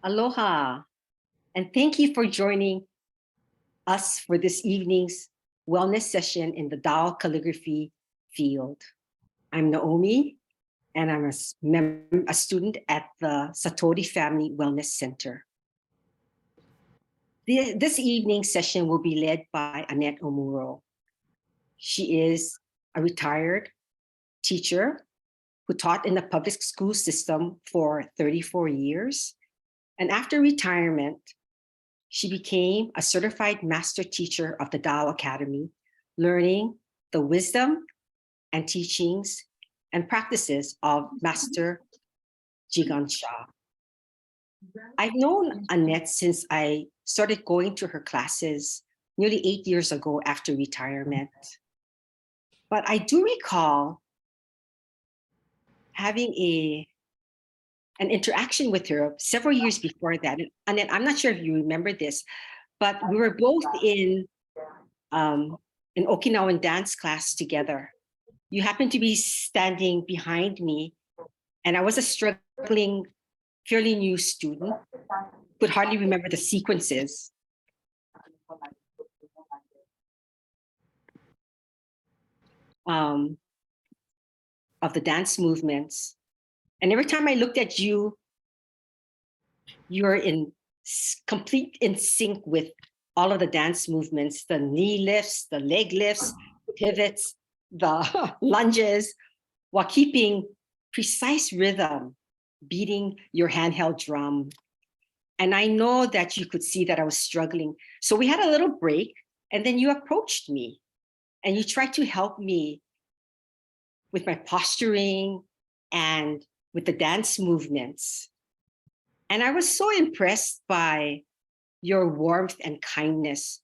Aloha, and thank you for joining us for this evening's wellness session in the Tao Calligraphy field. I'm Naomi, and I'm a student at the Satori Family Wellness Center. This evening's session will be led by Annette Omuro. She is a retired teacher who taught in the public school system for 34 years. And after retirement, she became a certified master teacher of the Tao Academy, learning the wisdom and teachings and practices of Master Jigan Shah. I've known Annette since I started going to her classes nearly 8 years ago after retirement. But I do recall having an interaction with her several years before that. And Annette, I'm not sure if you remember this, but we were both in an Okinawan dance class together. You happened to be standing behind me, and I was a struggling, fairly new student, could hardly remember the sequences. Of the dance movements. And every time I looked at you, you're in complete in sync with all of the dance movements, the knee lifts, the leg lifts, pivots, the lunges, while keeping precise rhythm, beating your handheld drum. And I know that you could see that I was struggling. So we had a little break, and then you approached me and you tried to help me with my posturing and with the dance movements. And I was so impressed by your warmth and kindness,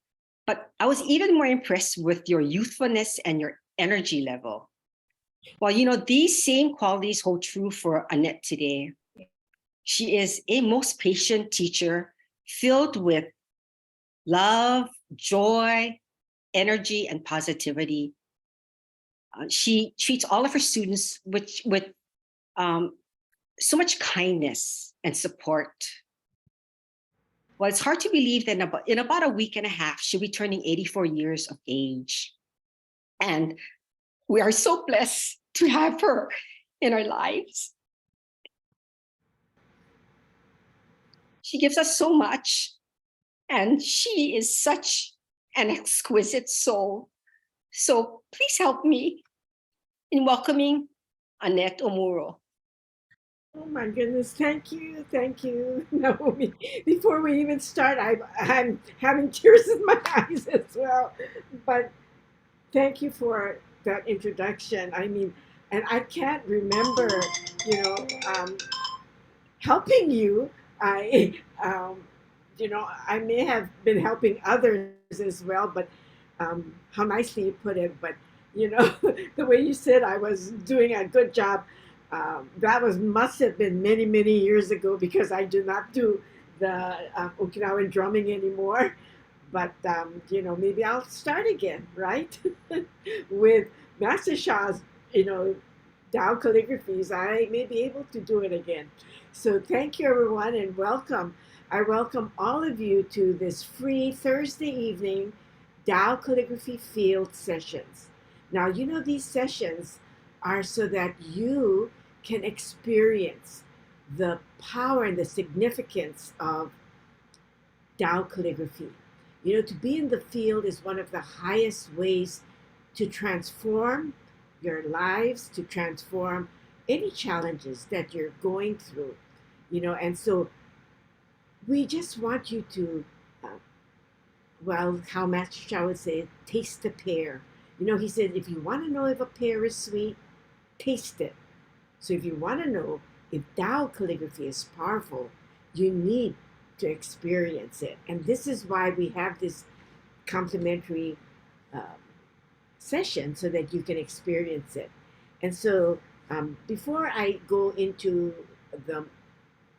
but I was even more impressed with your youthfulness and your energy level. Well, you know, these same qualities hold true for Annette today. She is a most patient teacher filled with love, joy, energy, and positivity. She treats all of her students with so much kindness and support. Well, it's hard to believe that in about a week and a half, she'll be turning 84 years of age. And we are so blessed to have her in our lives. She gives us so much, and she is such an exquisite soul. So please help me in welcoming Annette Omuro. Oh my goodness, thank you, Naomi. Before we even start, I'm having tears in my eyes as well. But thank you for that introduction. I mean, and I can't remember, you know, helping you. I may have been helping others as well, but how nicely you put it. But the way you said I was doing a good job, that must have been many years ago because I do not do the Okinawan drumming anymore. But maybe I'll start again, right? With Master Shah's, Tao Calligraphies, I may be able to do it again. So thank you, everyone, and welcome. I welcome all of you to this free Thursday evening Tao Calligraphy field sessions. Now, these sessions are so that you can experience the power and the significance of Tao calligraphy. To be in the field is one of the highest ways to transform your lives, to transform any challenges that you're going through, and so we just want you to, how Master Shah would say, taste the pear. He said, if you want to know if a pear is sweet, taste it. So if you want to know if Tao calligraphy is powerful, you need to experience it. And this is why we have this complimentary session so that you can experience it. And so before I go into the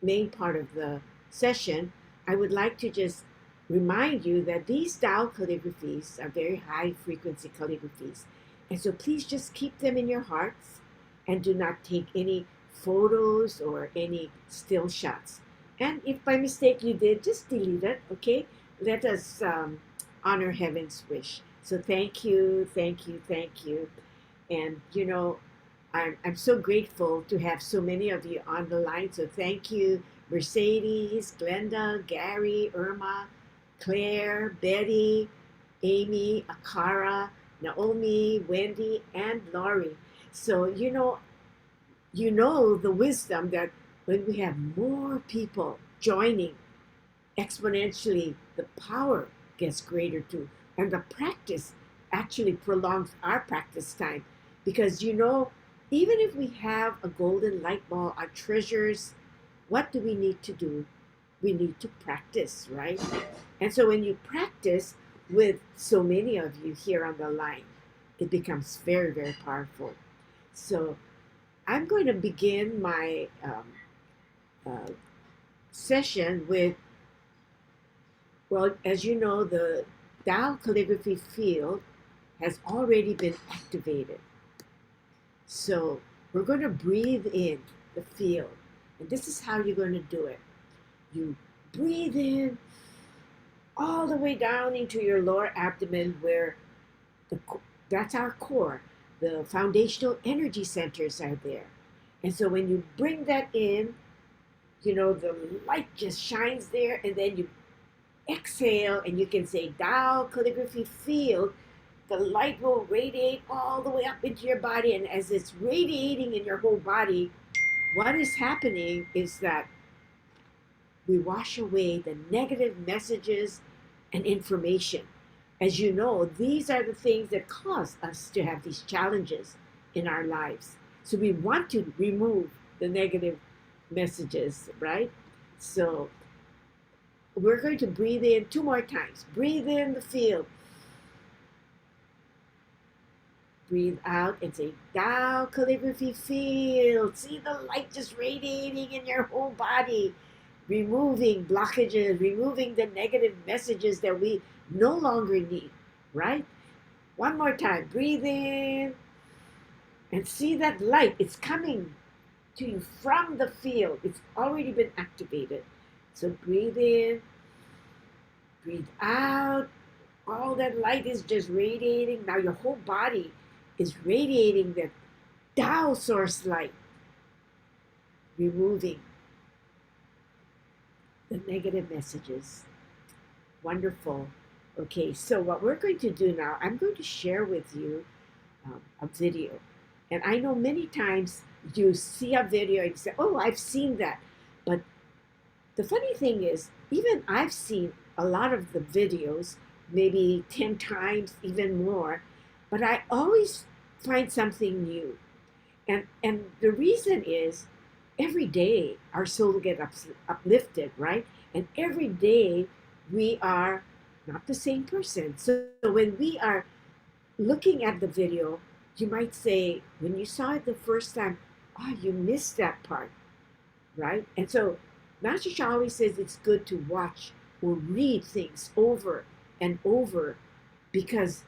main part of the session, I would like to just remind you that these Tao calligraphies are very high frequency calligraphies. And so please just keep them in your hearts and do not take any photos or any still shots. And if by mistake you did, just delete it, okay? Let us honor heaven's wish. So thank you, thank you, thank you. And I'm so grateful to have so many of you on the line. So thank you, Mercedes, Glenda, Gary, Irma, Claire, Betty, Amy, Akara, Naomi, Wendy, and Laurie. So the wisdom that when we have more people joining exponentially, the power gets greater too. And the practice actually prolongs our practice time. Because even if we have a golden light ball, our treasures, what do we need to do? We need to practice, right? And so when you practice with so many of you here on the line, it becomes very, very powerful. So I'm going to begin my session with, well, as you know, the Tao Calligraphy field has already been activated. So we're going to breathe in the field. And this is how you're going to do it. You breathe in all the way down into your lower abdomen where that's our core. The foundational energy centers are there. And so when you bring that in, the light just shines there, and then you exhale and you can say Tao Calligraphy field. The light will radiate all the way up into your body, and as it's radiating in your whole body, what is happening is that we wash away the negative messages and information. As you know, these are the things that cause us to have these challenges in our lives. So we want to remove the negative messages, right? So we're going to breathe in 2 more times. Breathe in the field. Breathe out and say, Tao Calligraphy field. See the light just radiating in your whole body, removing blockages, removing the negative messages that we no longer need, right? 1 more time. Breathe in and see that light. It's coming to you from the field. It's already been activated. So breathe in, breathe out. All that light is just radiating. Now your whole body is radiating that Tao source light, removing the negative messages. Wonderful. Okay, so what we're going to do now, I'm going to share with you a video. And I know many times you see a video and say, oh, I've seen that. But the funny thing is, even I've seen a lot of the videos, maybe 10 times, even more, but I always find something new. And the reason is, every day our soul gets uplifted, right? And every day we are not the same person. So when we are looking at the video, you might say, when you saw it the first time, oh, you missed that part, right? And so Master Sha always says it's good to watch or read things over and over, because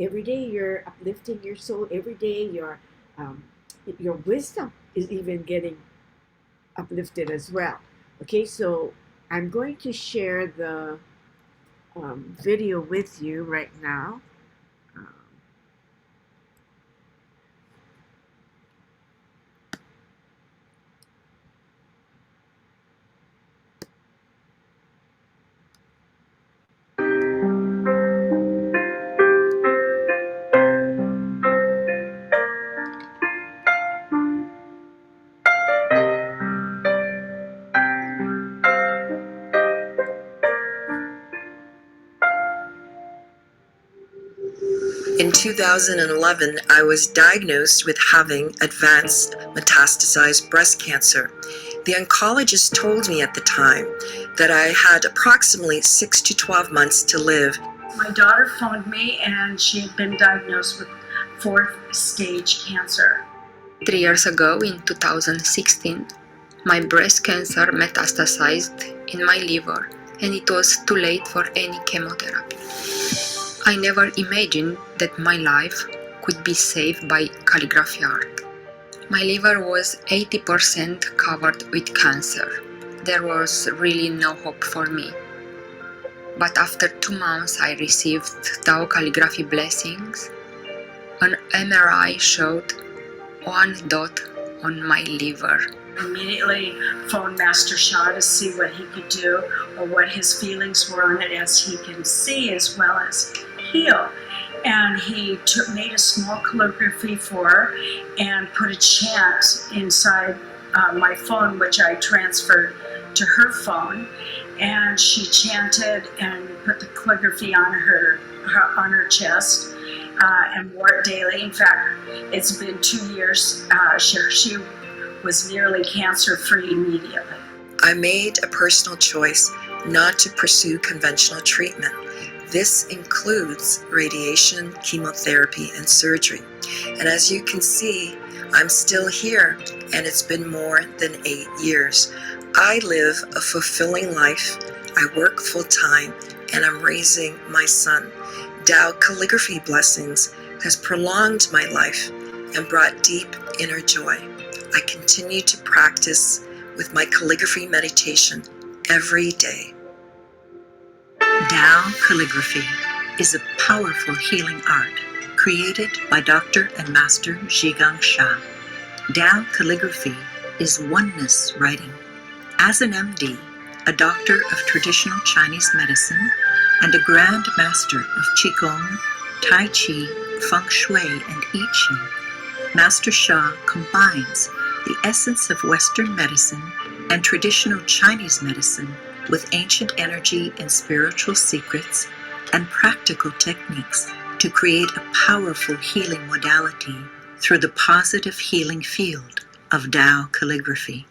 every day you're uplifting your soul. Every day your wisdom is even getting uplifted as well. Okay, so I'm going to share the video with you right now. In 2011, I was diagnosed with having advanced metastasized breast cancer. The oncologist told me at the time that I had approximately 6 to 12 months to live. My daughter phoned me and she had been diagnosed with 4th stage cancer. 3 years ago, in 2016, my breast cancer metastasized in my liver, and it was too late for any chemotherapy. I never imagined that my life could be saved by calligraphy art. My liver was 80% covered with cancer. There was really no hope for me. But after 2 months, I received Tao Calligraphy blessings. An MRI showed 1 dot on my liver. Immediately phoned Master Shah to see what he could do or what his feelings were on it, as he can see as well as heal. And he made a small calligraphy for her and put a chant inside my phone, which I transferred to her phone. And she chanted and put the calligraphy on her chest and wore it daily. In fact, it's been 2 years. She was nearly cancer-free immediately. I made a personal choice not to pursue conventional treatment. This includes radiation, chemotherapy, and surgery. And as you can see, I'm still here, and it's been more than 8 years. I live a fulfilling life. I work full-time, and I'm raising my son. Tao Calligraphy Blessings has prolonged my life and brought deep inner joy. I continue to practice with my calligraphy meditation every day. Tao Calligraphy is a powerful healing art created by Dr. and Master Zhigang Sha. Tao Calligraphy is oneness writing. As an MD, a doctor of traditional Chinese medicine, and a Grand Master of Qigong, Tai Chi, Feng Shui, and I Ching, Master Sha combines the essence of Western medicine and traditional Chinese medicine with ancient energy and spiritual secrets and practical techniques to create a powerful healing modality through the positive healing field of Tao Calligraphy.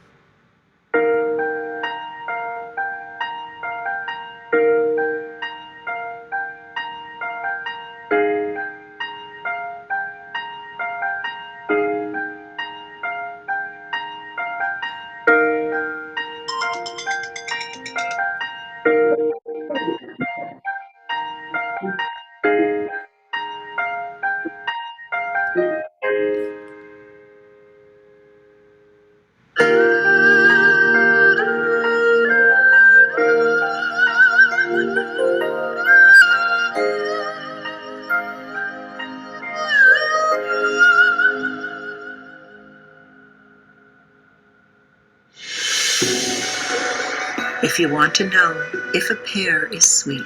If you want to know if a pear is sweet,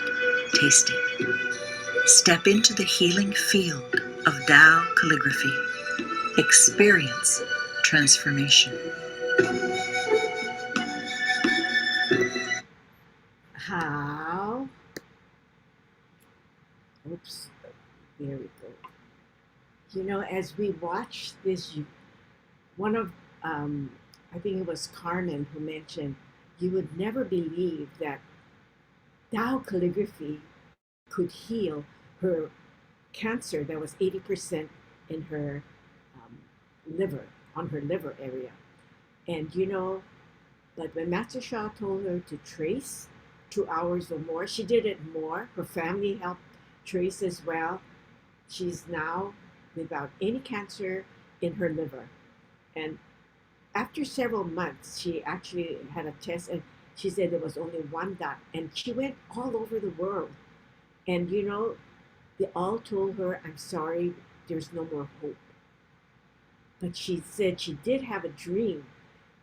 taste it. Step into the healing field of Tao Calligraphy. Experience transformation. How? Oops. There we go. You know, as we watch this, one of, I think it was Carmen who mentioned, you would never believe that Tao Calligraphy could heal her cancer that was 80% in her liver, on her liver area. And you know, but when Master Shah told her to trace 2 hours or more, she did it more. Her family helped trace as well. She's now without any cancer in her liver. And after several months, she actually had a test, and she said there was only 1 dot. And she went all over the world. And you know, they all told her, I'm sorry, there's no more hope. But she said she did have a dream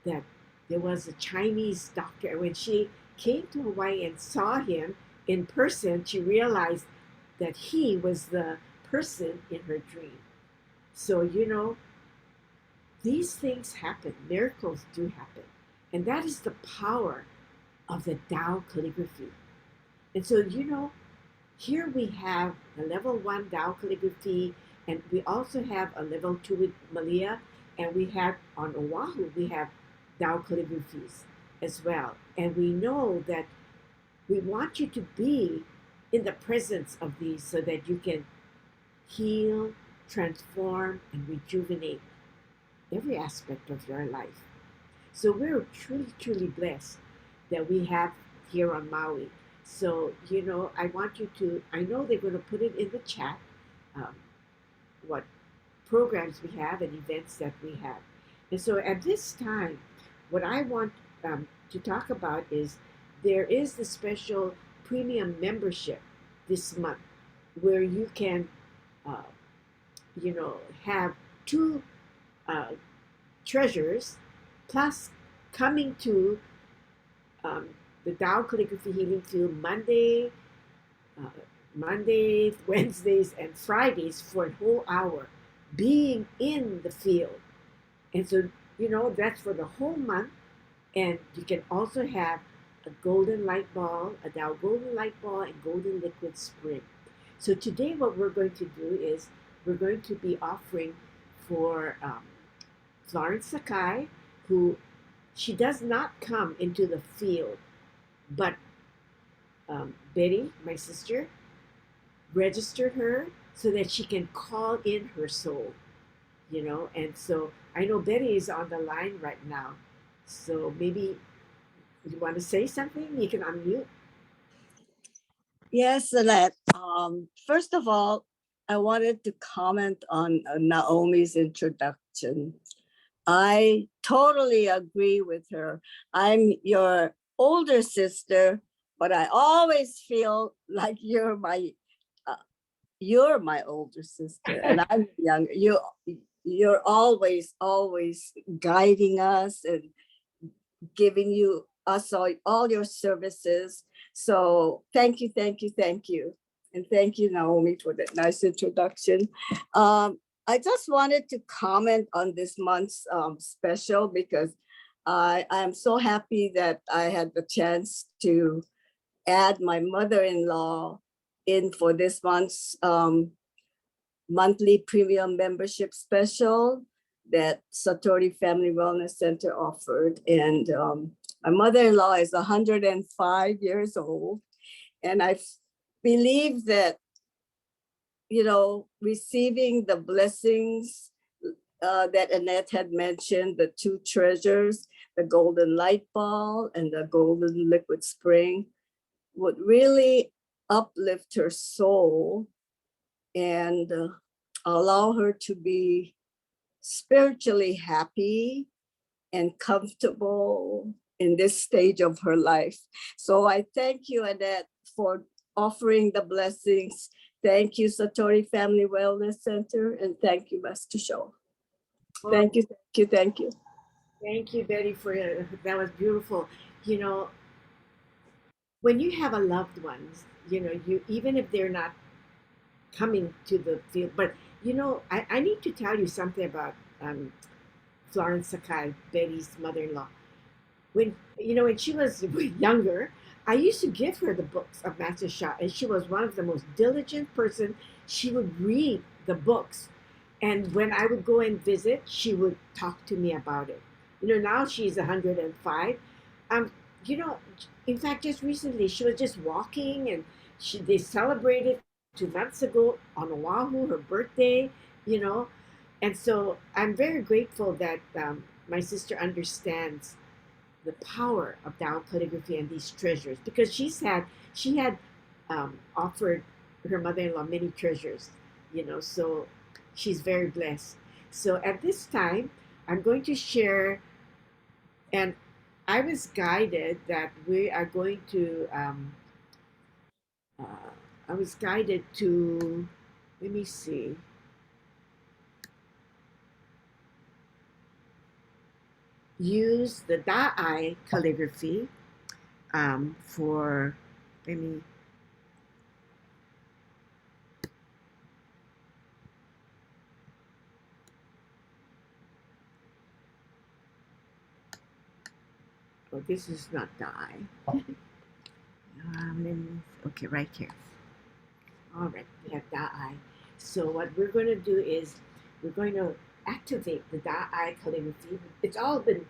that there was a Chinese doctor. And when she came to Hawaii and saw him in person, she realized that he was the person in her dream. So, you know, these things happen. Miracles do happen. And that is the power of the Tao Calligraphy. And so, you know, here we have the level 1 Tao Calligraphy, and we also have a level 2 with Malia, and we have on Oahu, we have Tao Calligraphies as well. And we know that we want you to be in the presence of these so that you can heal, transform, and rejuvenate every aspect of your life. So we're truly, truly blessed that we have here on Maui. So, you know, I want you to, I know they're going to put it in the chat, what programs we have and events that we have. And so at this time, what I want to talk about is there is the special premium membership this month where you can, uh, have two uh, treasures plus coming to um, the Tao Calligraphy Healing Field uh, Mondays, Wednesdays, and Fridays for a whole hour, being in the field. And so, that's for the whole month. And you can also have a golden light ball, a Tao golden light ball, and golden liquid spring. So today, what we're going to do is we're going to be offering for Florence Sakai, who she does not come into the field, but Betty, my sister, registered her so that she can call in her soul, And so I know Betty is on the line right now. So maybe you want to say something? You can unmute. Yes, Annette. First of all, I wanted to comment on Naomi's introduction. I totally agree with her. I'm your older sister, but I always feel like you're my older sister, and I'm young. You're always guiding us and giving us all your services. So thank you, and thank you, Naomi, for that nice introduction. I just wanted to comment on this month's special because I'm so happy that I had the chance to add my mother-in-law in for this month's monthly premium membership special that Satori Family Wellness Center offered. And my mother-in-law is 105 years old. And I believe that, receiving the blessings that Annette had mentioned, the two treasures, the golden light ball and the golden liquid spring, would really uplift her soul and allow her to be spiritually happy and comfortable in this stage of her life. So I thank you, Annette, for offering the blessings. Thank you, Satori Family Wellness Center, and thank you, Master Show. Thank you. Thank you, Betty, for that was beautiful. When you have a loved ones, you even if they're not coming to the field, but I need to tell you something about Florence Sakai, Betty's mother-in-law. When she was younger, I used to give her the books of Master Sha, and she was one of the most diligent person. She would read the books, and when I would go and visit, she would talk to me about it. Now she's 105. Um, you know, in fact, just recently she was just walking, and they celebrated 2 months ago on Oahu her birthday. You know, and so I'm very grateful that my sister understands the power of Tao calligraphy and these treasures because she had offered her mother-in-law many treasures, so she's very blessed. So at this time, I'm going to share, and I was guided that we are going to, I was guided to, let me see. Use the Da'ai calligraphy for, let me, oh, this is not Da'ai. Okay, right here. All right, we have Da'ai. So what we're going to do is we're going to activate the Da'ai calligraphy. It's all been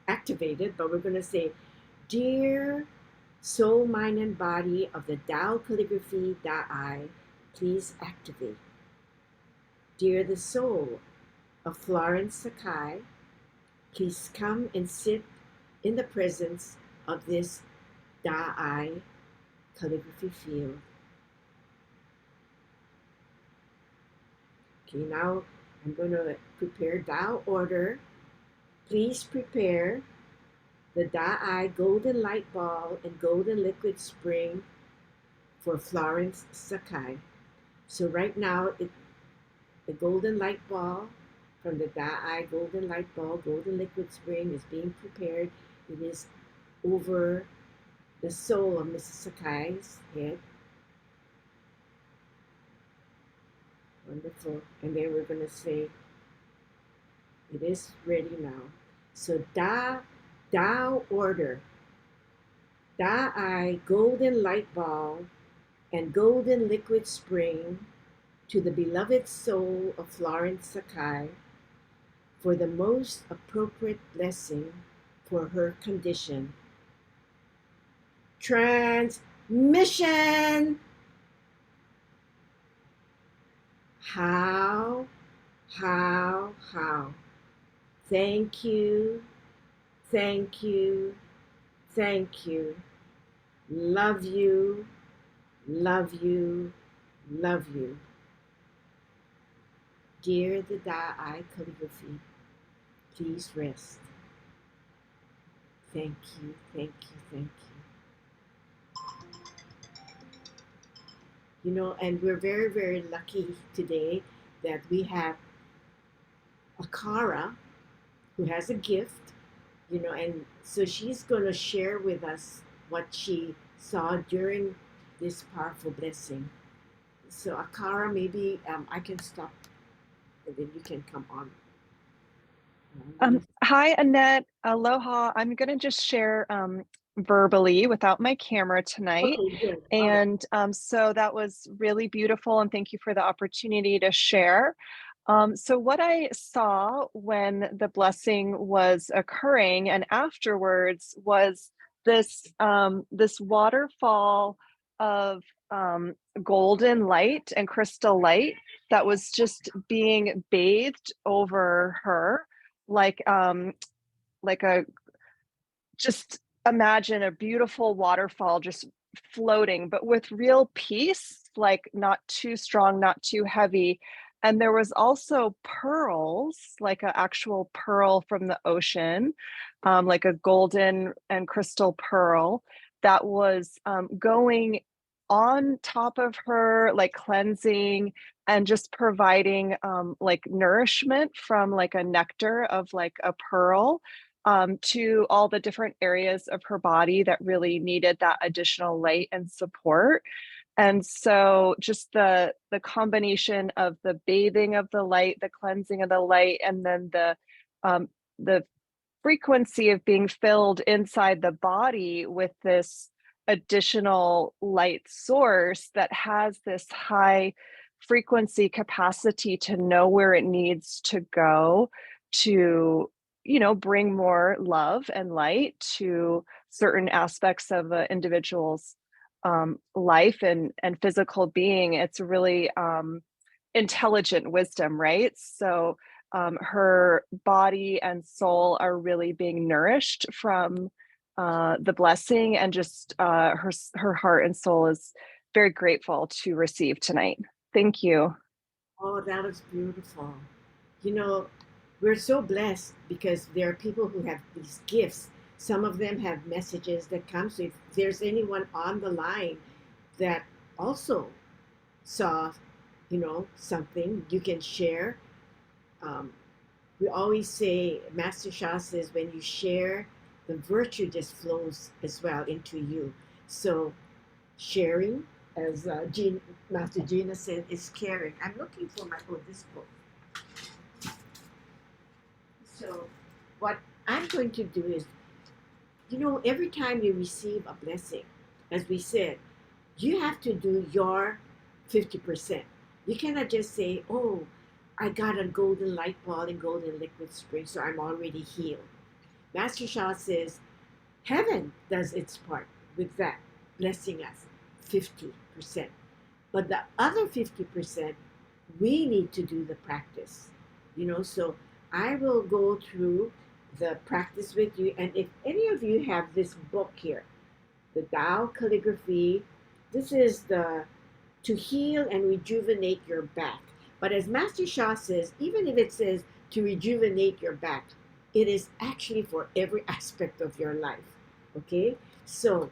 activated, but we're going to say, Dear soul, mind, and body of the Tao calligraphy Da'ai, please activate. Dear the soul of Florence Sakai, please come and sit in the presence of this Da'ai calligraphy field. Okay, now I'm going to prepare Tao order Please prepare the Da'ai golden light ball and golden liquid spring for Florence Sakai. So right now, the golden light ball from the Da'ai golden light ball, golden liquid spring is being prepared. It is over the soul of Mrs. Sakai's head. Wonderful. And then we're going to say, it is ready now. So Tao order, Da'ai golden light ball and golden liquid spring to the beloved soul of Florence Sakai for the most appropriate blessing for her condition. Transmission! How? Thank you, thank you, thank you. Love you, love you, love you. Dear the Tao Calligraphy, please rest. Thank you, thank you, thank you. You know, and we're very, very lucky today that we have Akara, who has a gift, you know, and so she's going to share with us what she saw during this powerful blessing. So Akara, maybe I can stop and then you can come on. Hi, Annette. Aloha. I'm going to just share verbally without my camera tonight. Okay, good. And so that was really beautiful. And thank you for the opportunity to share. So what I saw when the blessing was occurring and afterwards was this, this waterfall of golden light and crystal light that was just being bathed over her, like a, just imagine a beautiful waterfall just floating, but with real peace, like not too strong, not too heavy. And there was also pearls, like an actual pearl from the ocean, like a golden and crystal pearl that was going on top of her, like cleansing and just providing like nourishment from like a nectar of like a pearl to all the different areas of her body that really needed that additional light and support. And so just the combination of the bathing of the light, the cleansing of the light, and then the frequency of being filled inside the body with this additional light source that has this high frequency capacity to know where it needs to go to, you know, bring more love and light to certain aspects of an individual's life and physical being. It's really intelligent wisdom, right? So her body and soul are really being nourished from the blessing, and just her heart and soul is very grateful to receive tonight. Thank you. Oh, that was beautiful. You know, we're so blessed because there are people who have these gifts. Some of them have messages that come. So if there's anyone on the line that also saw, you know, something you can share. We always say, Master Sha says, when you share, the virtue just flows as well into you. So sharing, as Master Gina said, is caring. I'm looking for this book. So what I'm going to do is, you know, every time you receive a blessing, as we said, you have to do your 50%. You cannot just say, oh, I got a golden light ball and golden liquid spring, so I'm already healed. Master Sha says, heaven does its part with that, blessing us 50%. But the other 50%, we need to do the practice. You know, so I will go through the practice with you. And if any of you have this book here, the Tao Calligraphy, this is the to heal and rejuvenate your back. But as Master Sha says, even if it says to rejuvenate your back, it is actually for every aspect of your life. Okay, so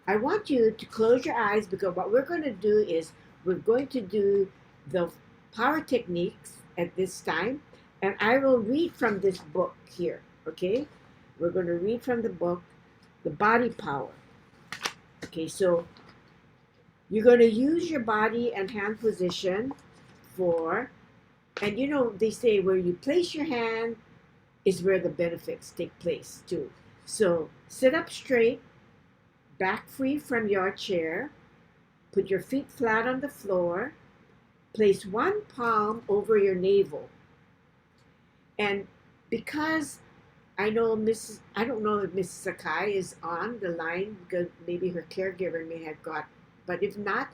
I want you to close your eyes, because what we're going to do is we're going to do the power techniques at this time, and I will read from this book here. Okay, we're going to read from the book, The Body Power. Okay, so you're going to use your body and hand position for, and you know, they say where you place your hand is where the benefits take place too. So sit up straight, back free from your chair, put your feet flat on the floor, place one palm over your navel. And because I don't know if Mrs. Sakai is on the line, because maybe her caregiver may have got, but if not,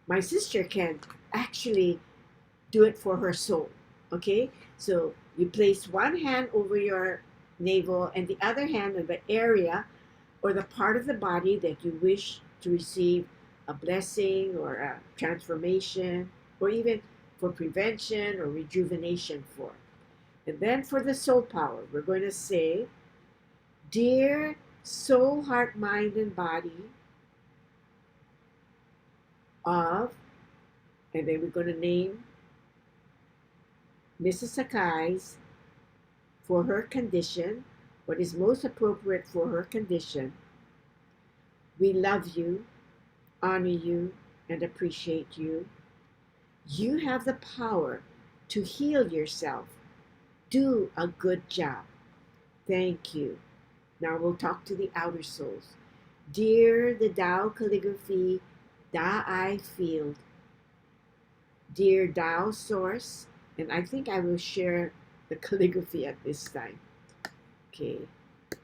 my sister can actually do it for her soul. Okay, so you place one hand over your navel and the other hand on the area or the part of the body that you wish to receive a blessing or a transformation, or even for prevention or rejuvenation for. And then for the soul power, we're going to say, dear soul, heart, mind, and body of, and then we're going to name Mrs. Sakai's, for her condition, what is most appropriate for her condition. We love you, honor you, and appreciate you. You have the power to heal yourself. Do a good job. Thank you. Now we'll talk to the outer souls. Dear the Tao Calligraphy, Da-I Field, dear Tao Source, and I think I will share the calligraphy at this time, okay,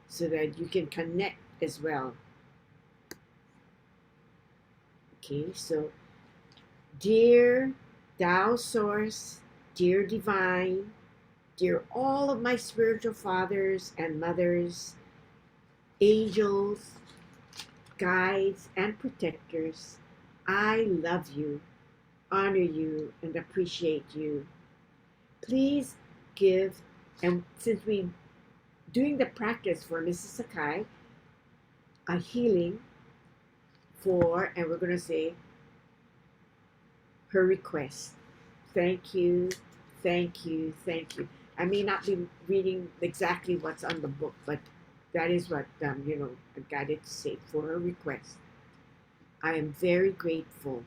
so that you can connect as well. Okay, so dear Tao Source, dear Divine, dear all of my spiritual fathers and mothers, angels, guides, and protectors, I love you, honor you, and appreciate you. Please give, and since we're doing the practice for Mrs. Sakai, a healing for, and we're going to say, her request. Thank you, thank you, thank you. I may not be reading exactly what's on the book, but that is what, I got it to say for her request. I am very grateful.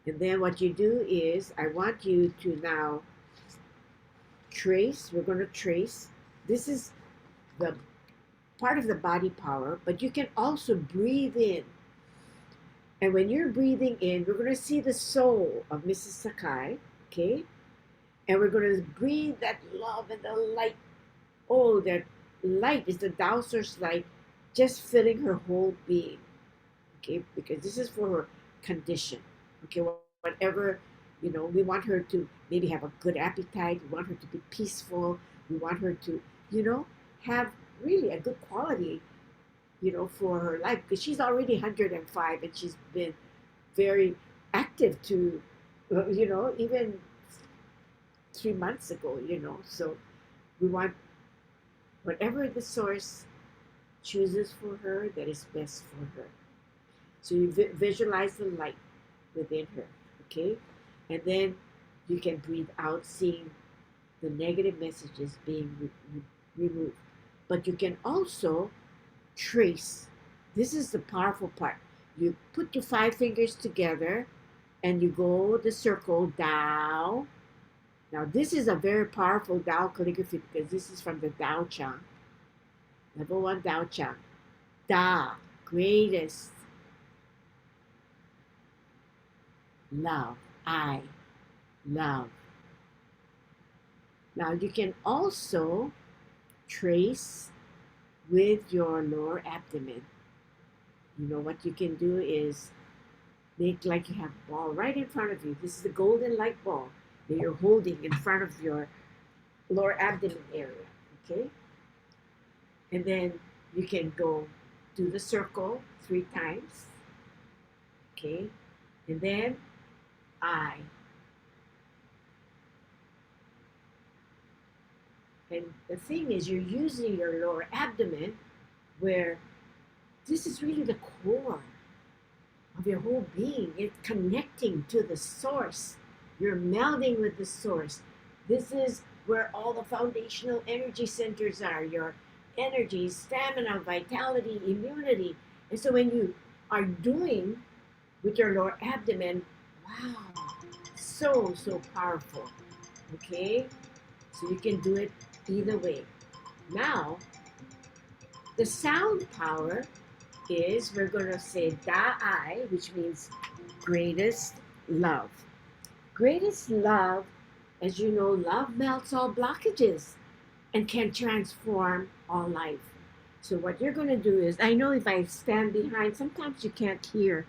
And then what you do is, I want you to now trace. We're going to trace. This is the part of the body power, but you can also breathe in. And when you're breathing in, we're going to see the soul of Mrs. Sakai, okay? And we're going to breathe that love and the light. Oh, that light is the Tao Source light, just filling her whole being, okay? Because this is for her condition, okay? Whatever, we want her to maybe have a good appetite. We want her to be peaceful. We want her to, have really a good quality, for her life, because she's already 105 and she's been very active to, even 3 months ago, so we want whatever the source chooses for her that is best for her. So you visualize the light within her, okay? And then you can breathe out, seeing the negative messages being removed. But you can also trace. This is the powerful part. You put your 5 fingers together and you go the circle Tao. Now this is a very powerful Tao calligraphy, because this is from the Tao Chang. Level 1 Tao Chang. Da, greatest. Love. I love. Now you can also trace with your lower abdomen. What you can do is make like you have a ball right in front of you. This is the golden light ball that you're holding in front of your lower abdomen area, okay? And then you can go do the circle 3 times, okay? And then I. And the thing is, you're using your lower abdomen, where this is really the core of your whole being. It's connecting to the source. You're melding with the source. This is where all the foundational energy centers are, your energy, stamina, vitality, immunity. And so when you are doing with your lower abdomen, wow, so powerful. Okay? So you can do it either way. Now, the sound power is, we're going to say Da'ai, which means greatest love. Greatest love, as you know, love melts all blockages and can transform all life. So what you're going to do is, I know if I stand behind, sometimes you can't hear.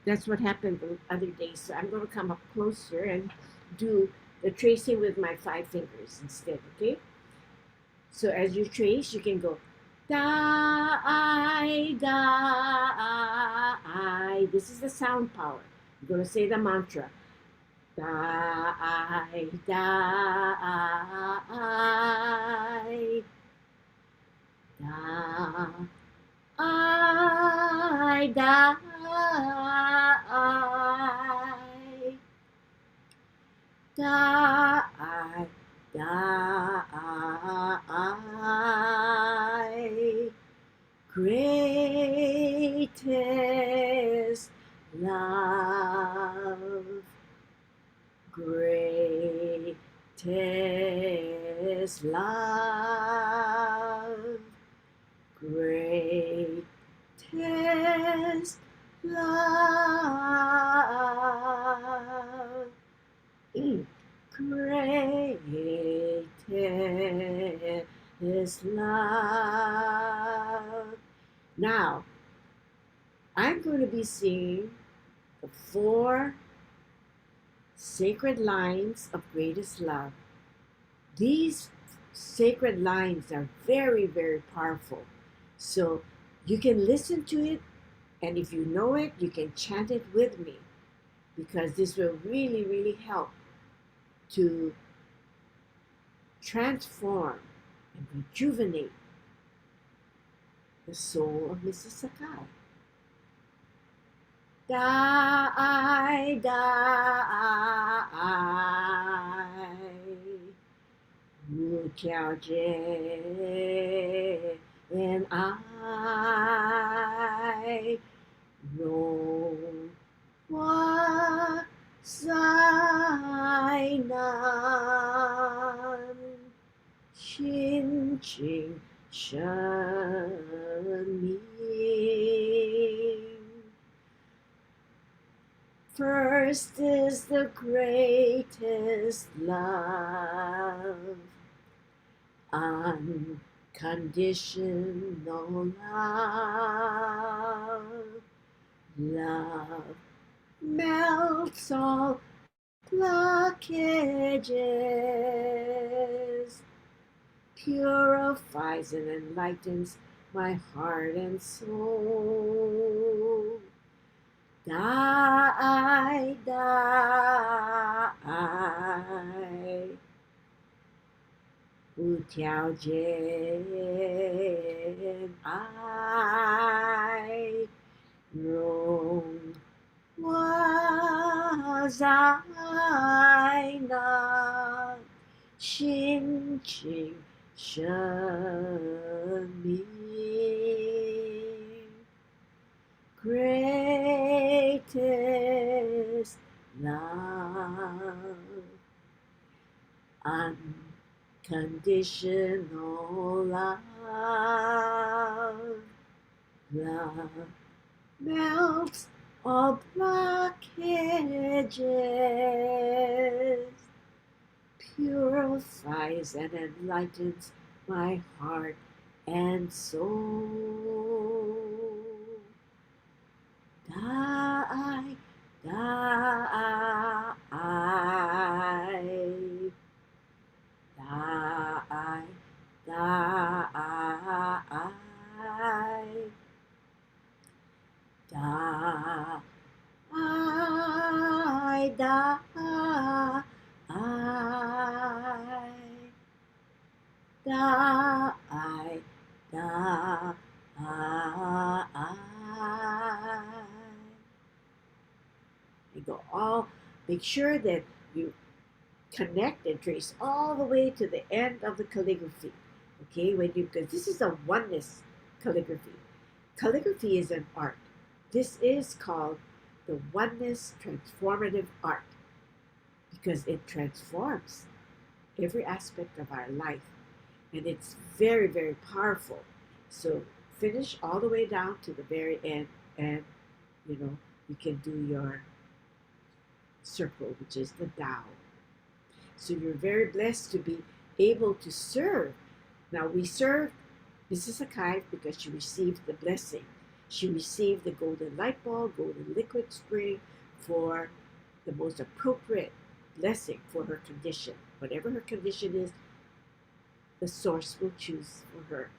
That's what happened the other day. So I'm going to come up closer and do the tracing with my 5 fingers instead, okay? So as you trace, you can go Da-I, Da-I. This is the sound power. You're going to say the mantra. Da-I, Da-I, Da-I, Da-I, Da-I, Da-I. Greatest love, greatest love, greatest love, greatest love. Now, I'm going to be singing the 4 sacred lines of greatest love. These sacred lines are very, very powerful. So you can listen to it, and if you know it, you can chant it with me, because this will really, really help to transform and rejuvenate the soul of Mrs. Sakai. Die, die, Wu Tiao Jie, and I know what Sai Nan Xin Jing Shen Ming. First is the greatest love, unconditional love. Love melts all blockages, purifies and enlightens my heart and soul. Die, die, Wu Tiao Jian, I wrong was I not, Xin Qing Shen Mi. Greatest love, unconditional love. Love melts all blockages, purifies and enlightens my heart and soul. Die, die, die, die, die, die, da, I, da, I. And go all, make sure that you connect and trace all the way to the end of the calligraphy. Okay, because this is a oneness calligraphy. Calligraphy is an art. This is called the oneness transformative art because it transforms every aspect of our life, and it's very, very powerful. So finish all the way down to the very end, and you can do your circle, which is the Tao. So you're very blessed to be able to serve. Now we serve Mrs. Sakai because she received the blessing. She received the golden light ball, golden liquid spring for the most appropriate blessing for her condition. Whatever her condition is, the source will choose for her.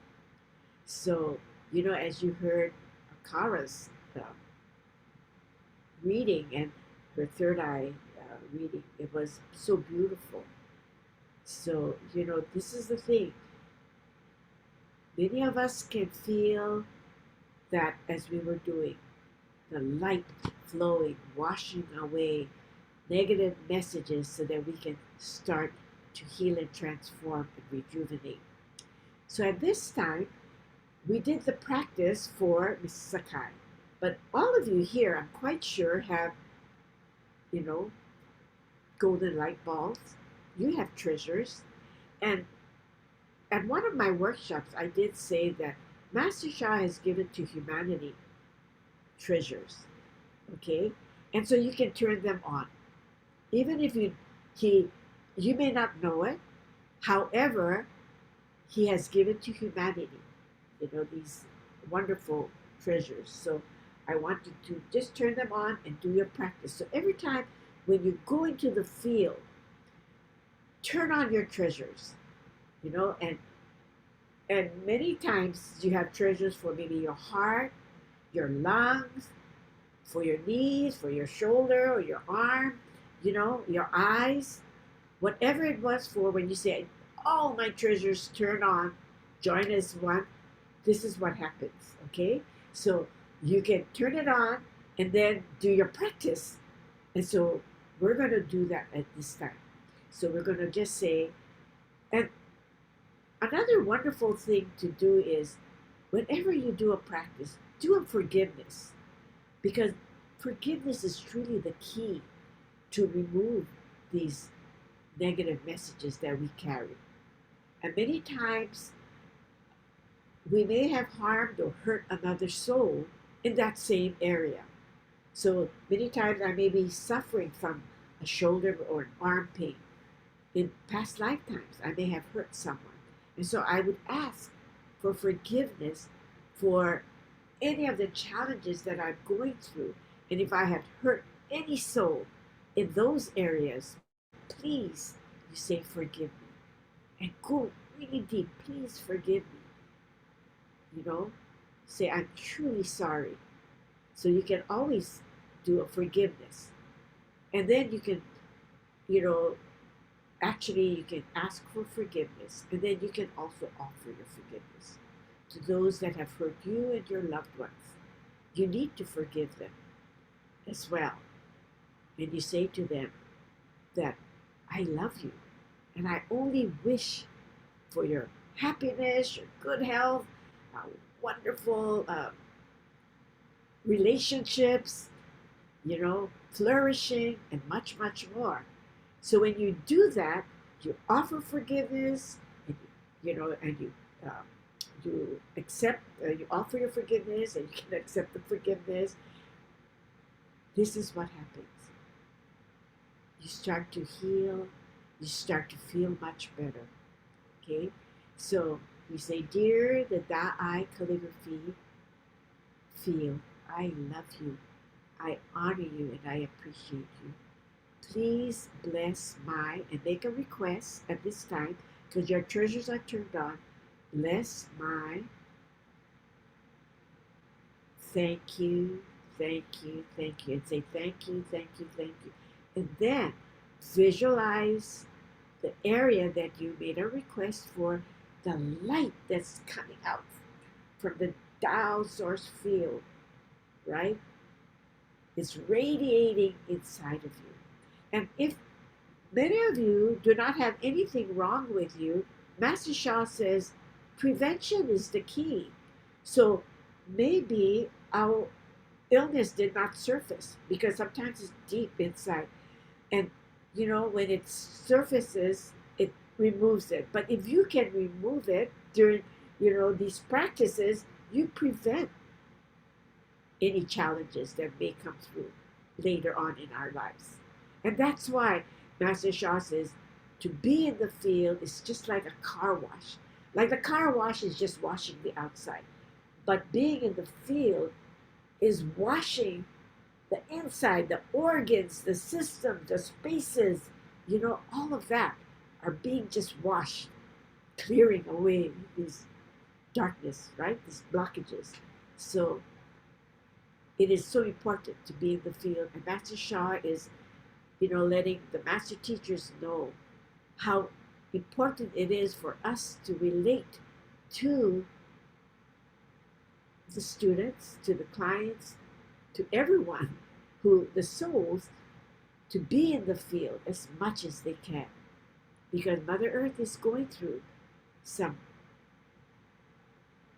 So, as you heard Akara's reading and her third eye reading, it was so beautiful. So, this is the thing. Many of us can feel that as we were doing, the light flowing, washing away negative messages so that we can start to heal and transform and rejuvenate. So at this time, we did the practice for Mrs. Sakai. But all of you here, I'm quite sure, have, golden light balls. You have treasures. And at one of my workshops, I did say that Master Sha has given to humanity treasures. Okay? And so you can turn them on. Even if you may not know it, however, he has given to humanity, these wonderful treasures. So I want you to just turn them on and do your practice. So every time when you go into the field, turn on your treasures, and many times you have treasures for maybe your heart, your lungs, for your knees, for your shoulder or your arm, your eyes, whatever it was for. When you say, all my treasures turn on, join as one, this is what happens, okay? So you can turn it on and then do your practice. And so we're going to do that at this time. So we're going to just say, and another wonderful thing to do is whenever you do a practice, do a forgiveness, because forgiveness is truly the key to remove these negative messages that we carry. And many times we may have harmed or hurt another soul in that same area. So many times I may be suffering from a shoulder or an arm pain. In past lifetimes, I may have hurt someone. And so I would ask for forgiveness for any of the challenges that I'm going through. And if I have hurt any soul in those areas, please, you say, forgive me. And go really deep, please forgive me. Say, I'm truly sorry. So you can always do a forgiveness. And then you can, actually you can ask for forgiveness. And then you can also offer your forgiveness to those that have hurt you and your loved ones. You need to forgive them as well. And you say to them that I love you and I only wish for your happiness, your good health, wonderful relationships, flourishing, and much, much more. So when you do that, you offer forgiveness, and you accept, you offer your forgiveness, and you can accept the forgiveness. This is what happens. You start to heal. You start to feel much better. Okay? So you say, dear the Tao Calligraphy field, I love you. I honor you and I appreciate you. Please bless my, and make a request at this time, because your treasures are turned on. Bless my, thank you, thank you, thank you. And say thank you, thank you, thank you. And then visualize the area that you made a request for, the light that's coming out from the Tao source field, right? It's radiating inside of you. And if many of you do not have anything wrong with you, Master Sha says prevention is the key. So maybe our illness did not surface because sometimes it's deep inside. And when it surfaces, it removes it. But if you can remove it during, these practices, you prevent any challenges that may come through later on in our lives. And that's why Master Sha says to be in the field is just like a car wash. Like the car wash is just washing the outside. But being in the field is washing the inside, the organs, the system, the spaces, all of that are being just washed, clearing away these darkness, right? These blockages. So it is so important to be in the field. And Master Sha is, letting the master teachers know how important it is for us to relate to the students, to the clients, to everyone, the souls, to be in the field as much as they can. Because Mother Earth is going through some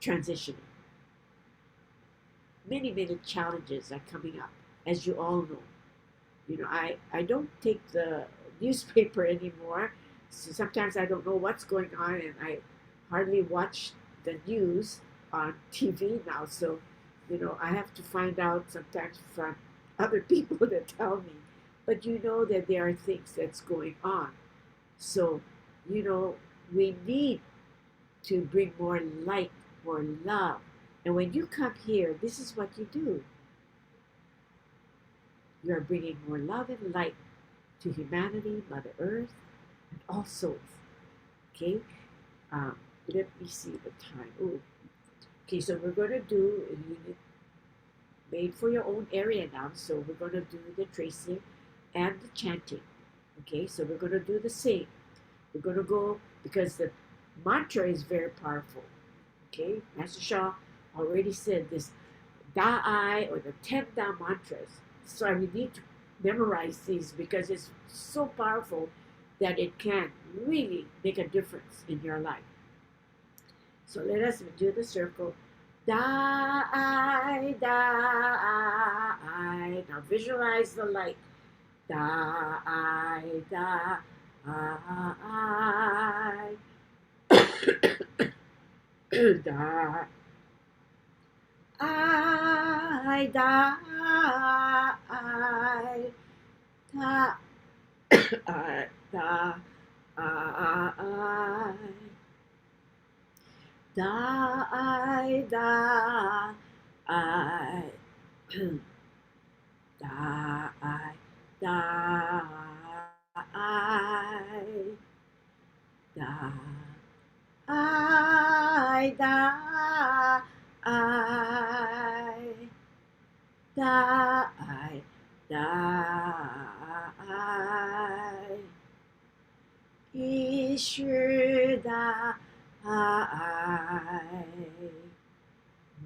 transitioning. Many, many challenges are coming up, as you all know. I don't take the newspaper anymore, so sometimes I don't know what's going on, and I hardly watch the news on TV now. So, I have to find out sometimes from other people that tell me. But that there are things that's going on. So, we need to bring more light, more love. And when you come here, this is what you do. You are bringing more love and light to humanity, Mother Earth, and all souls. Okay? Let me see the time. Ooh. Okay, so we're going to do a unit made for your own area now. So we're going to do the tracing and the chanting. Okay, so we're going to do the same. We're going to go, because the mantra is very powerful. Okay, Master Sha already said this Da-I, or the 10 Da mantras. So we need to memorize these because it's so powerful that it can really make a difference in your life. So let us do the circle. Da-I, Da-I. Now visualize the light. Da-I, Da-I. Da-I, Da-I. Da-I, Da-I. Da-I, Da-I. Da-I, Da-I. Da-I, Da-I. Da-I, Da-I. Ishu Da-I.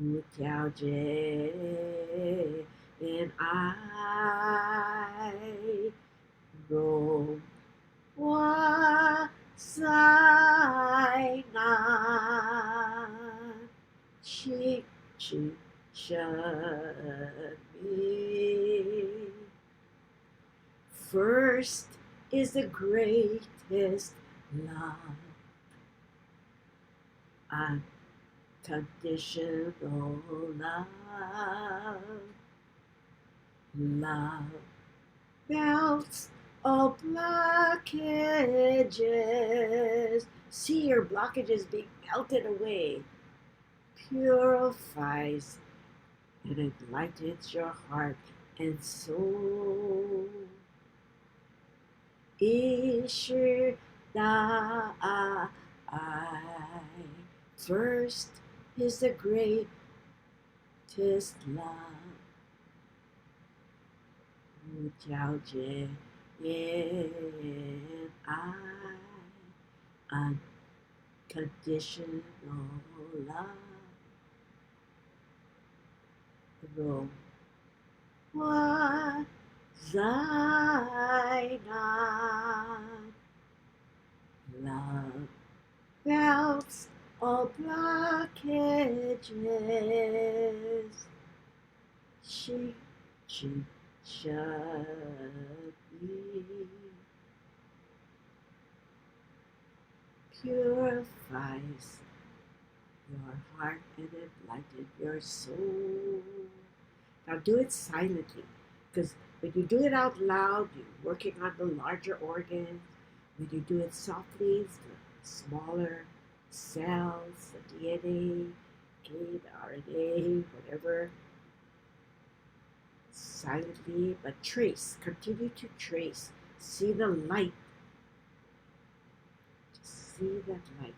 Wu Tiao Jie and I. Ro Wa Sai Nan. Chi Chi Shen Mi. First is the greatest love, unconditional love. Love melts all blockages. See your blockages being melted away. Purifies and enlightens your heart and soul. Ishu Da-I. First is the greatest love. Wu Jiao Jie and I. unconditional love. Wrong was I not? Love melts all blockages. She should be. Purifies your heart and enlightens your soul. Now do it silently, because when you do it out loud, you're working on the larger organs. When you do it softly, it's the smaller cells, the DNA, okay, the RNA, whatever. Silently, but trace, continue to trace. See the light. Just see that light.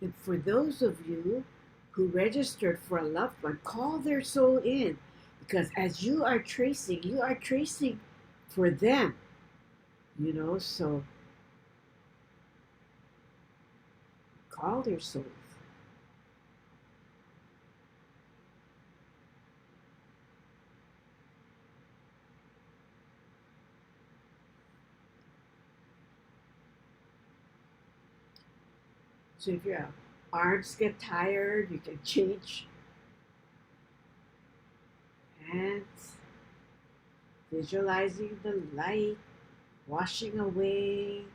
And for those of you who registered for a loved one, call their soul in, because as you are tracing for them, so call their souls. So if your arms get tired, you can change hands, visualizing the light, washing away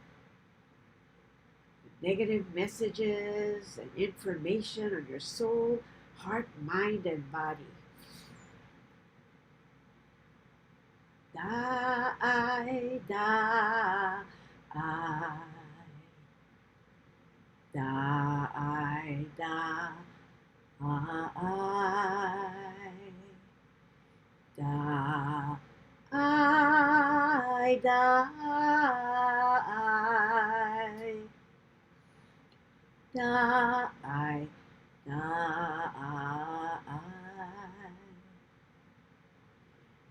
the negative messages and information on your soul, heart, mind, and body. Die, die, I. Die, die, I. Die, die, die, die.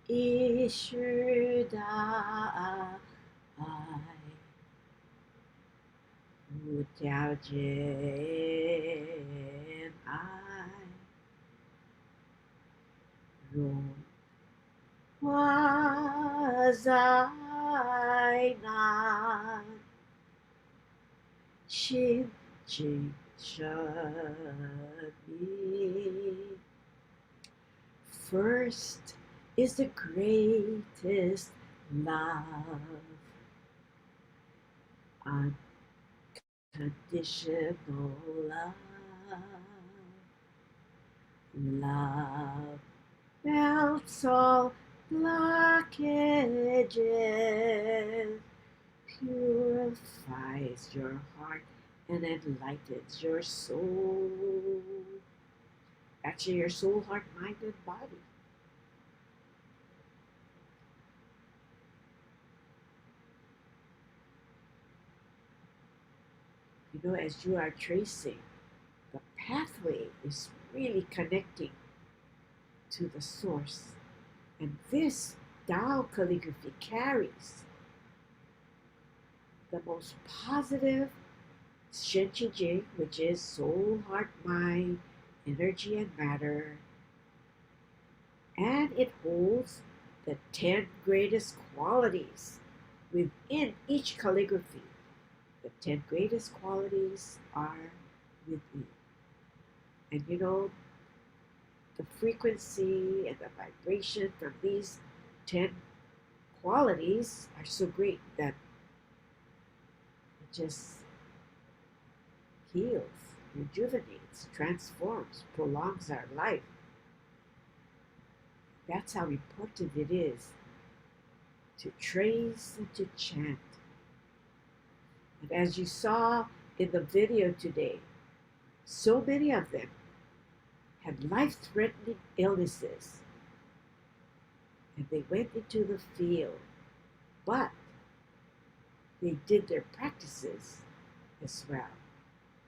Ishu die. Wu Tiao Jin I. Rong was I not? Shin Jing should be. First is the greatest love. Unconditional love. Love melts all blockages, purifies your heart and enlightens your soul. Actually, your soul, heart, mind, and body. As you are tracing, the pathway is really connecting to the source. And this Tao calligraphy carries the most positive Shen Qi Jing, which is soul, heart, mind, energy, and matter. And it holds the 10 greatest qualities within each calligraphy. The 10 greatest qualities are within. And the frequency and the vibration from these 10 qualities are so great that it just heals, rejuvenates, transforms, prolongs our life. That's how important it is to trace and to chant. And as you saw in the video today, so many of them had life-threatening illnesses, and they went into the field, but they did their practices as well.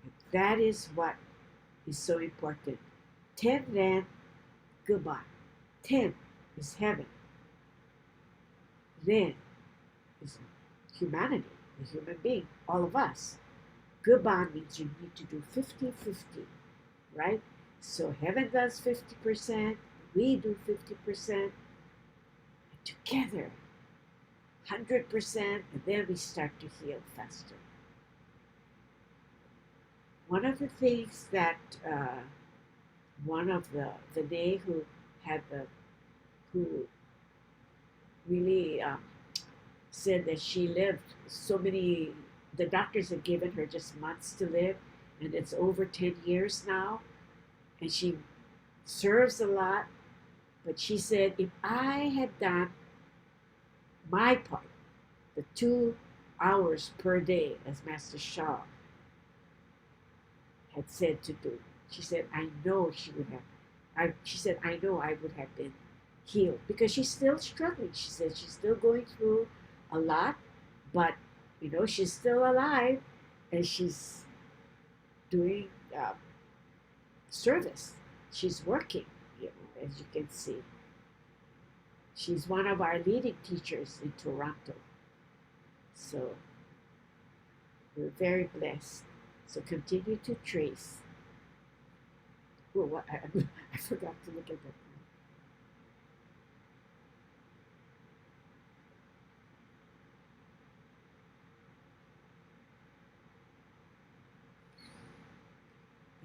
And that is what is so important. 10 ran, goodbye. 10 is heaven. Ren is humanity, the human being, all of us. Goodbye means you need to do 50-50, right? So heaven does 50%, we do 50%, and together 100%, and then we start to heal faster. One of the things that one of the Vinay who really said that she lived so many, the doctors had given her just months to live, and it's over 10 years now, and she serves a lot, but she said, if I had done my part, the 2 hours per day, as Master Shah had said to do, she said, I know she would have, she said, I know I would have been healed, because she's still struggling. She said she's still going through a lot, but you know, she's still alive, and she's doing service. She's working, you know, as you can see. She's one of our leading teachers in Toronto. So we're very blessed. So continue to trace. Oh, what, I forgot to look at that.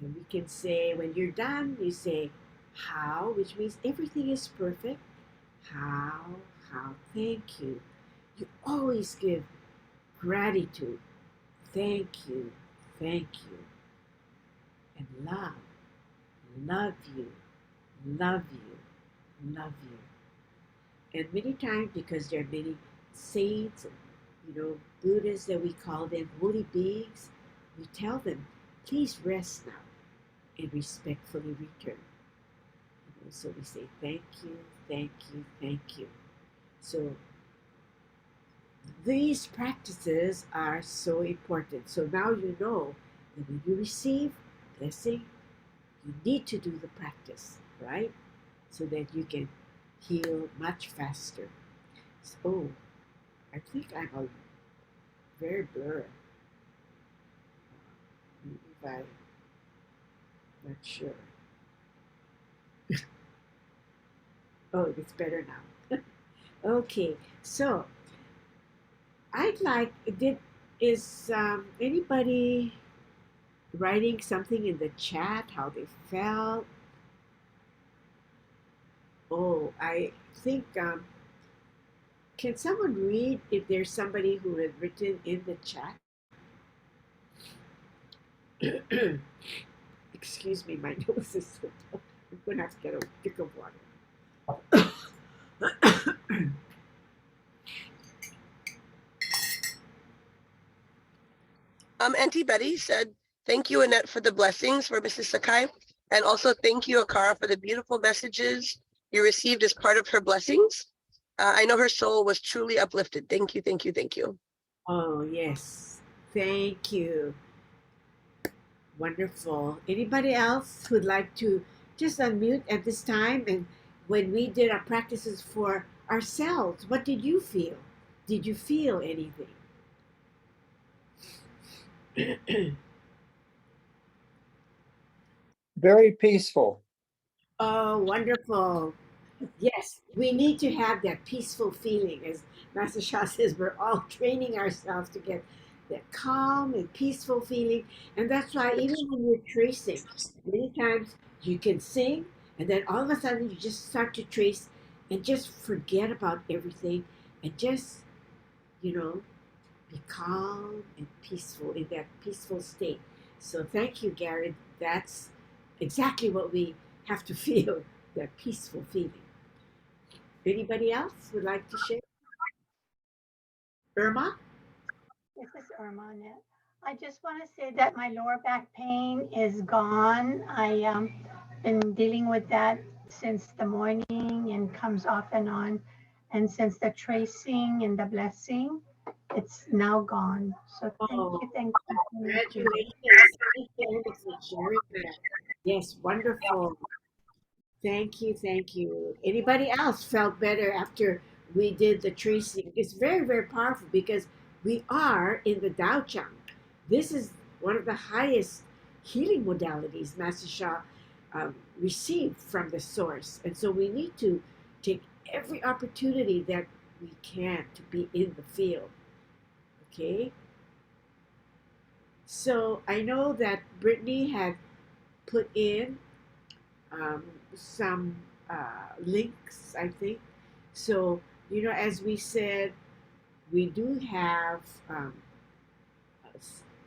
And we can say, when you're done, you say, how, which means everything is perfect. How, thank you. You always give gratitude. Thank you, and love you, love you, love you. And many times, because there are many saints, and, you know, Buddhas that we call them holy beings, we tell them, please rest now and respectfully return. You know, so we say, thank you, thank you, thank you. So these practices are so important. So now you know that when you receive blessing, you need to do the practice, right? So that you can heal much faster. So, I think I'm a very blurred. Maybe if I'm not sure. Oh, it's better now. Okay, so I'd like, is anybody writing something in the chat, how they felt? Oh, I think, can someone read if there's somebody who had written in the chat? Excuse me, my nose is so tough. I'm going to have to get a drink of water. Auntie Betty said, thank you, Annette, for the blessings for Mrs. Sakai. And also thank you, Akara, for the beautiful messages you received as part of her blessings. I know her soul was truly uplifted. Thank you, thank you, thank you. Oh, yes. Thank you. Wonderful. Anybody else who'd like to just unmute at this time? And when we did our practices for ourselves, what did you feel? Did you feel anything? Very peaceful. Oh, wonderful. Yes, we need to have that peaceful feeling. As Master Shah says, we're all training ourselves to get that calm and peaceful feeling. And that's why even when you're tracing, many times you can sing and then all of a sudden you just start to trace and just forget about everything and just, you know, be calm and peaceful in that peaceful state. So thank you, Gary. That's exactly what we have to feel, that peaceful feeling. Anybody else would like to share? Irma? This is Irma. I just want to say that my lower back pain is gone. I been dealing with that since the morning and comes off and on. And since the tracing and the blessing, it's now gone. So Oh, thank you. congratulations. Thank you Andy, for sharing that. Yes, wonderful. Thank you, thank you. Anybody else felt better after we did the tracing? It's very, very powerful because we are in the Tao Chang. This is one of the highest healing modalities Master Sha received from the source. And so we need to take every opportunity that we can to be in the field. Okay? So I know that Brittany had put in um, some links, I think. So, as we said, we do have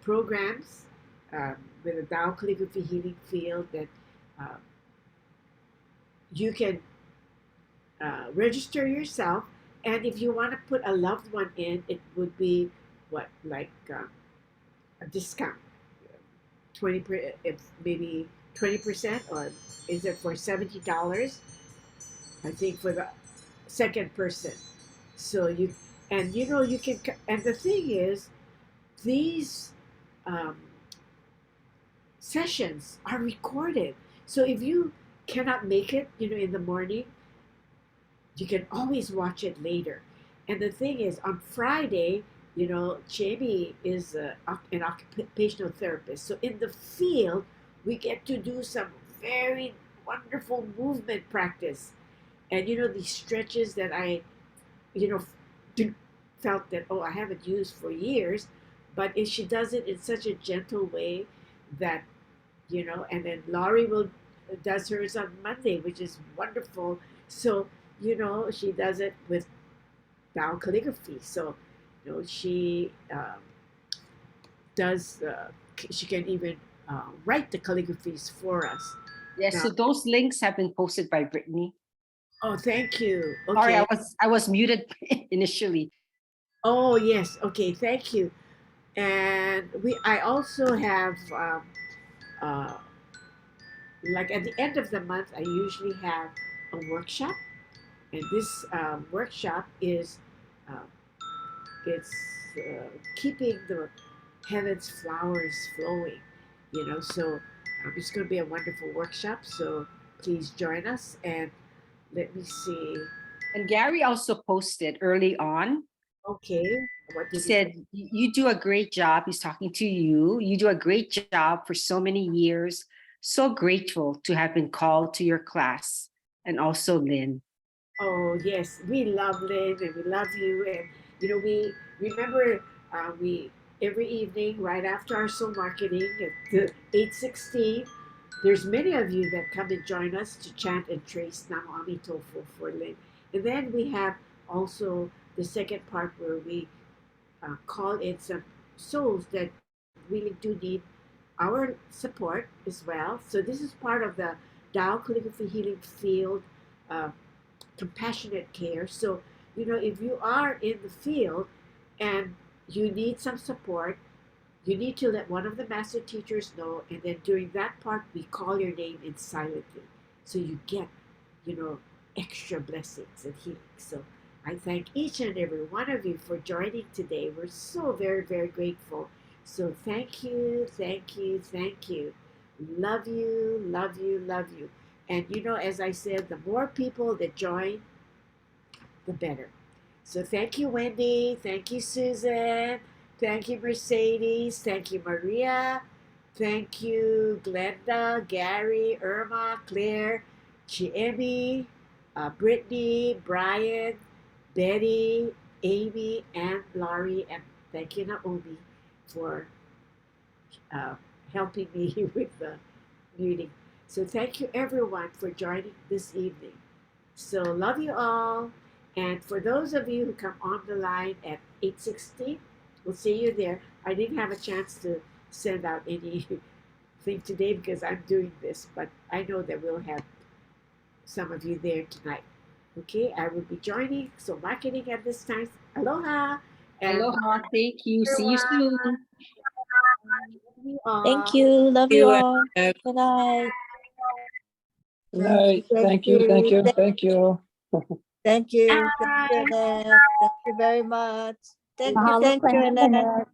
programs with the Tao Calligraphy Healing Field that uh, you can register yourself. And if you want to put a loved one in, it would be what, like a discount, maybe 20%, or is it for $70? I think for the second person. So you can, and the thing is, these um, sessions are recorded. So if you cannot make it, in the morning, you can always watch it later. And the thing is, on Friday, Jamie is an occupational therapist. So in the field, we get to do some very wonderful movement practice. And these stretches that I, you know, felt that, oh, I haven't used for years, but if she does it in such a gentle way that, and then Laurie does hers on Monday, which is wonderful. So, she does it with Tao Calligraphy. So, she does, she can even write the calligraphies for us. Yes, Now, so those links have been posted by Brittany. oh, thank you. Sorry, Okay. I was muted initially. Oh, yes. Okay, thank you. And I also have uh, like at the end of the month, I usually have a workshop, and this workshop is uh, it's keeping the heaven's flowers flowing. So it's going to be a wonderful workshop. So please join us, and let me see. And Gary also posted early on. Okay, what He did he said, you do a great job. He's talking to you. You do a great job for so many years. So grateful to have been called to your class. And also Lynn. Oh yes, we love Lynn and we love you, and we remember we every evening right after our soul marketing at the 8:16. There's many of you that come and join us to chant and trace Nam Ami Tofu for Lynn, and then we have also the second part where we call in some souls that really do need our support as well. So this is part of the Tao Calligraphy Healing Field. Uh, Compassionate care. So, if you are in the field and you need some support, you need to let one of the master teachers know. And then during that part, we call your name in silently. So you get, extra blessings and healing. So I thank each and every one of you for joining today. We're so very, very grateful. So thank you, thank you, thank you. Love you, love you, love you. And as I said, the more people that join, the better. So thank you, Wendy. Thank you, Susan. Thank you, Mercedes. Thank you, Maria. Thank you, Glenda, Gary, Irma, Claire, Chiemi, Brittany, Brian, Betty, Amy, and Laurie. And thank you, Naomi, for uh, helping me with the muting. So thank you everyone for joining this evening. So love you all. And for those of you who come on the line at 8:16, we'll see you there. I didn't have a chance to send out anything today because I'm doing this, but I know that we'll have some of you there tonight. Okay, I will be joining. So marketing at this time. Aloha. And Aloha. Thank you. See you soon. love you all. Thank you. Love you all. Good night. Good night. Thank you. Thank you, Thank you. Annette. Thank you very much. Thank you, Mahalo, Annette. Annette.